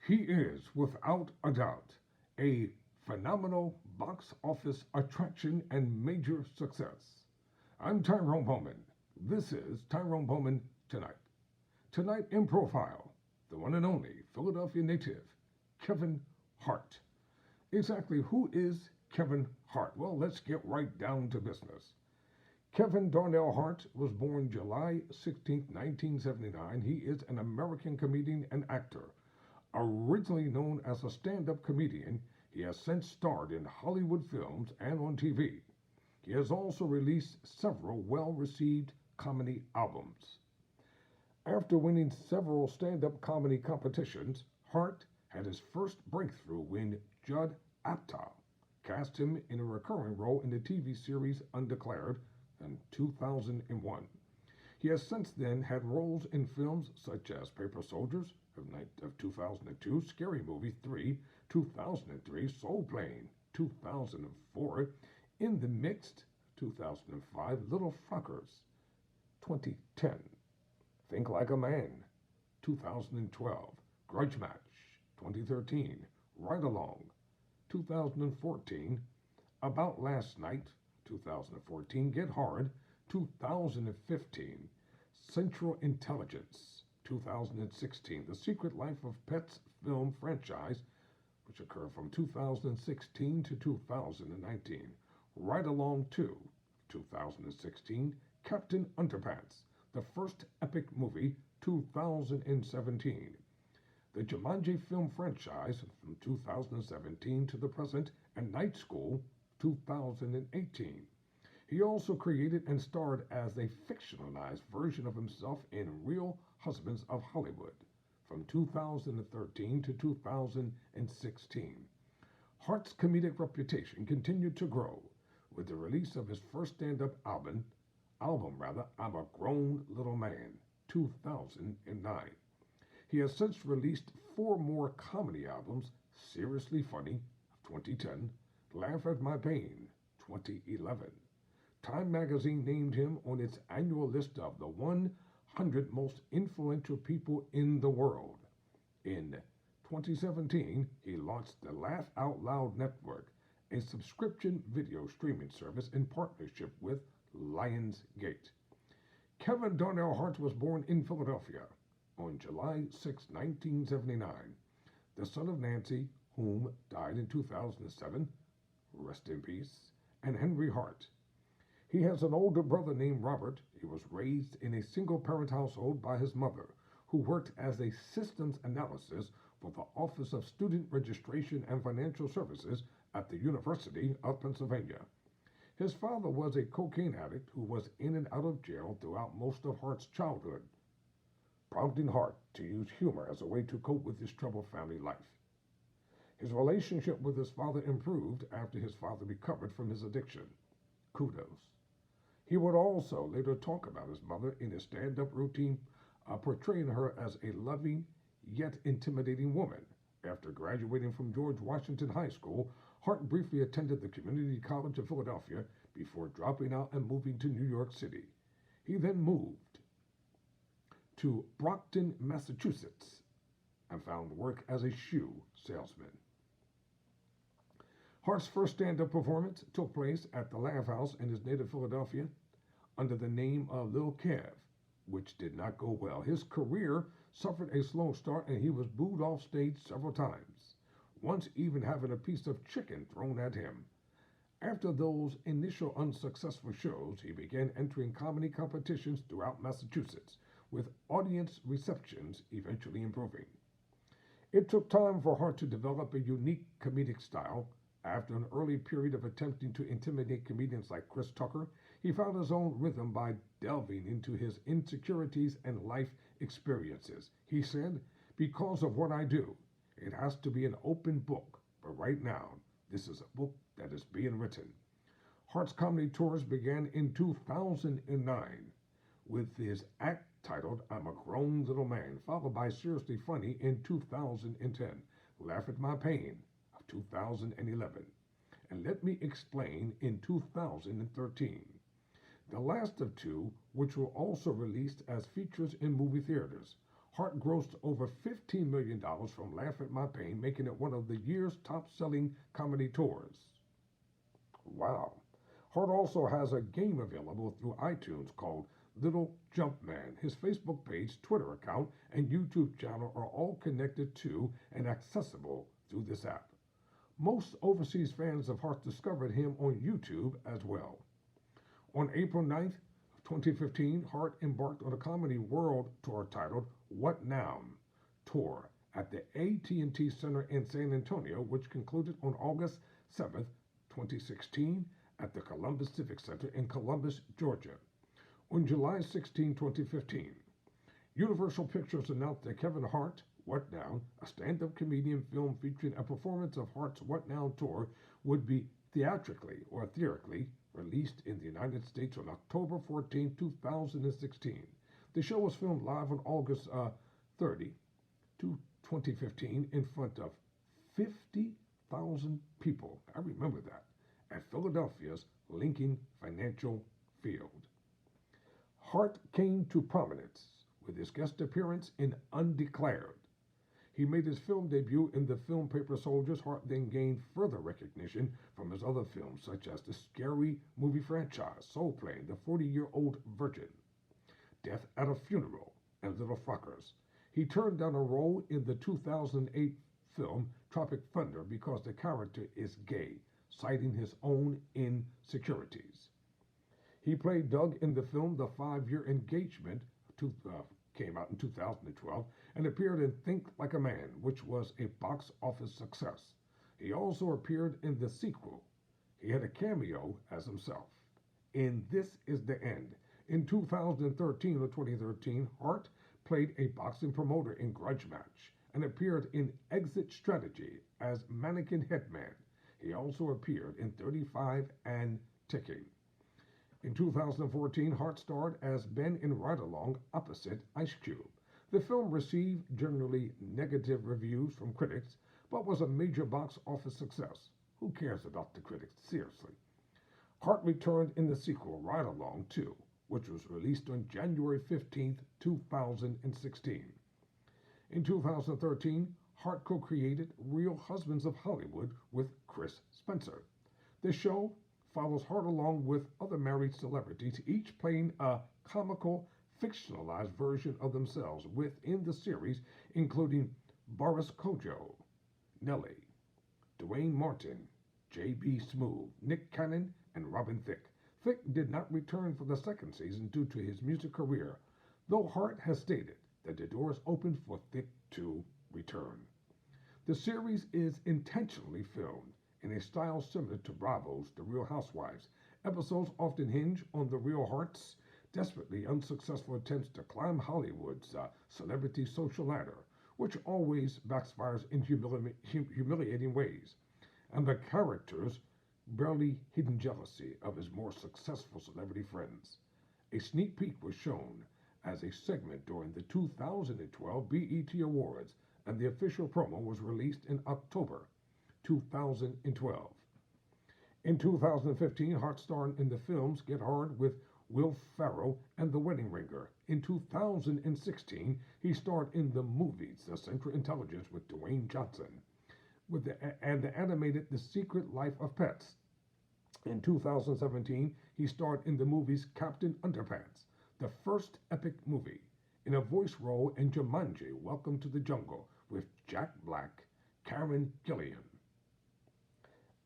He is, without a doubt, a phenomenal box office attraction and major success. I'm Tyrone Bowman. This is Tyrone Bowman Tonight. Tonight in profile, the one and only Philadelphia native, Kevin Hart. Exactly who is Kevin Hart? Well, let's get right down to business. Kevin Darnell Hart was born July 16, 1979. He is an American comedian and actor. Originally known as a stand up comedian, he has since starred in Hollywood films and on TV. He has also released several well received comedy albums. After winning several stand up comedy competitions, Hart had his first breakthrough when Judd Apatow cast him in a recurring role in the TV series Undeclared in 2001. He has since then had roles in films such as Paper Soldiers of 2002, Scary Movie 3, 2003, Soul Plane, 2004, In the Mixed, 2005, Little Fuckers, 2010, Think Like a Man, 2012, Grudge Match, 2013, Ride Along, 2014, About Last Night, 2014, Get Hard, 2015, Central Intelligence, 2016, The Secret Life of Pets film franchise, which occurred from 2016 to 2019. Ride Along 2, 2016, Captain Underpants, the first epic movie, 2017. The Jumanji film franchise from 2017 to the present, and Night School, 2018. He also created and starred as a fictionalized version of himself in Real Husbands of Hollywood from 2013 to 2016. Hart's comedic reputation continued to grow with the release of his first stand-up album, I'm a Grown Little Man, 2009. He has since released four more comedy albums, Seriously Funny, 2010, Laugh at My Pain, 2011. Time magazine named him on its annual list of the 100 most influential people in the world. In 2017, he launched the Laugh Out Loud Network, a subscription video streaming service in partnership with Lionsgate. Kevin Darnell Hart was born in Philadelphia on July 6, 1979, the son of Nancy, whom died in 2007, rest in peace, and Henry Hart. He has an older brother named Robert. He was raised in a single-parent household by his mother, who worked as a systems analyst for the Office of Student Registration and Financial Services at the University of Pennsylvania. His father was a cocaine addict who was in and out of jail throughout most of Hart's childhood, prompting Hart to use humor as a way to cope with his troubled family life. His relationship with his father improved after his father recovered from his addiction. Kudos. He would also later talk about his mother in his stand-up routine, portraying her as a loving yet intimidating woman. After graduating from George Washington High School, Hart briefly attended the Community College of Philadelphia before dropping out and moving to New York City. He then moved to Brockton, Massachusetts, and found work as a shoe salesman. Hart's first stand-up performance took place at the Laugh House in his native Philadelphia under the name of Lil Kev, which did not go well. His career suffered a slow start and he was booed off stage several times, once even having a piece of chicken thrown at him. After those initial unsuccessful shows, he began entering comedy competitions throughout Massachusetts, with audience receptions eventually improving. It took time for Hart to develop a unique comedic style. After an early period of attempting to intimidate comedians like Chris Tucker, he found his own rhythm by delving into his insecurities and life experiences. He said, "Because of what I do, it has to be an open book, but right now, this is a book that is being written." Hart's comedy tours began in 2009 with his act titled I'm a Grown Little Man, followed by Seriously Funny in 2010, Laugh at My Pain of 2011, and Let Me Explain in 2013. The last of two, which were also released as features in movie theaters. Hart grossed over $15 million from Laugh at My Pain, making it one of the year's top-selling comedy tours. Wow. Hart also has a game available through iTunes called Little Jumpman. His Facebook page, Twitter account, and YouTube channel are all connected to and accessible through this app. Most overseas fans of Hart discovered him on YouTube as well. On April 9th, 2015, Hart embarked on a Comedy World Tour titled What Now? Tour at the AT&T Center in San Antonio, which concluded on August 7th, 2016 at the Columbus Civic Center in Columbus, Georgia. On July 16, 2015, Universal Pictures announced that Kevin Hart, What Now?, a stand-up comedian film featuring a performance of Hart's What Now? Tour, would be theatrically released in the United States on October 14, 2016. The show was filmed live on August 30, 2015, in front of 50,000 people. I remember that. At Philadelphia's Lincoln Financial Field. Hart came to prominence with his guest appearance in Undeclared. He made his film debut in the film Paper Soldiers. Hart then gained further recognition from his other films, such as the scary movie franchise Soul Plane, The 40-Year-Old Virgin, Death at a Funeral, and Little Fockers. He turned down a role in the 2008 film Tropic Thunder because the character is gay, citing his own insecurities. He played Doug in the film The 5-Year Engagement, came out in 2012, and appeared in Think Like a Man, which was a box office success. He also appeared in the sequel. He had a cameo as himself in This Is the End. In 2013, Hart played a boxing promoter in Grudge Match and appeared in Exit Strategy as Mannequin Headman. He also appeared in 35 and Ticking. In 2014, Hart starred as Ben in Ride Along opposite Ice Cube. The film received generally negative reviews from critics, but was a major box office success. Who cares about the critics? Seriously. Hart returned in the sequel, Ride Along 2, which was released on January 15, 2016. In 2013, Hart co-created Real Husbands of Hollywood with Chris Spencer. The show follows Hart along with other married celebrities, each playing a comical, fictionalized version of themselves within the series, including Boris Kodjoe, Nelly, Dwayne Martin, J.B. Smoove, Nick Cannon, and Robin Thicke. Thicke did not return for the second season due to his music career, though Hart has stated that the door is open for Thicke to return. The series is intentionally filmed in a style similar to Bravo's The Real Housewives. Episodes often hinge on the real Hart's desperately unsuccessful attempts to climb Hollywood's celebrity social ladder, which always backfires in humiliating ways, and the character's barely hidden jealousy of his more successful celebrity friends. A sneak peek was shown as a segment during the 2012 BET Awards, and the official promo was released in October 2012. In 2015, Hart starred in the films Get Hard with Will Ferrell and The Wedding Ringer. In 2016, he starred in the movies The Central Intelligence with Dwayne Johnson and the animated The Secret Life of Pets. In 2017, he starred in the movies Captain Underpants, the first epic movie, in a voice role in Jumanji, Welcome to the Jungle, with Jack Black, Karen Gillan,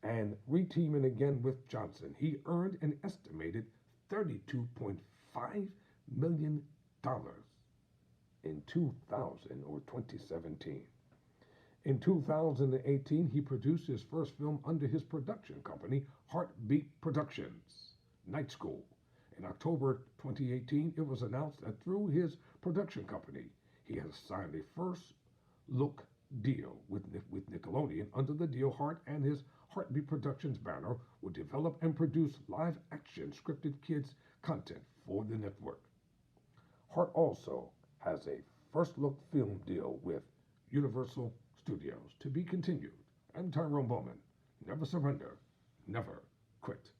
and reteaming again with Johnson. He earned an estimated $32.5 million in 2017. In 2018, he produced his first film under his production company, Heartbeat Productions, Night School. In October 2018, it was announced that through his production company, he has signed a first-look deal with Nickelodeon. Under the deal, Hart and his Heartbeat Productions banner will develop and produce live-action scripted kids content for the network. Hart also has a first-look film deal with Universal Studios. To be continued. I'm Tyrone Bowman. Never surrender, never quit.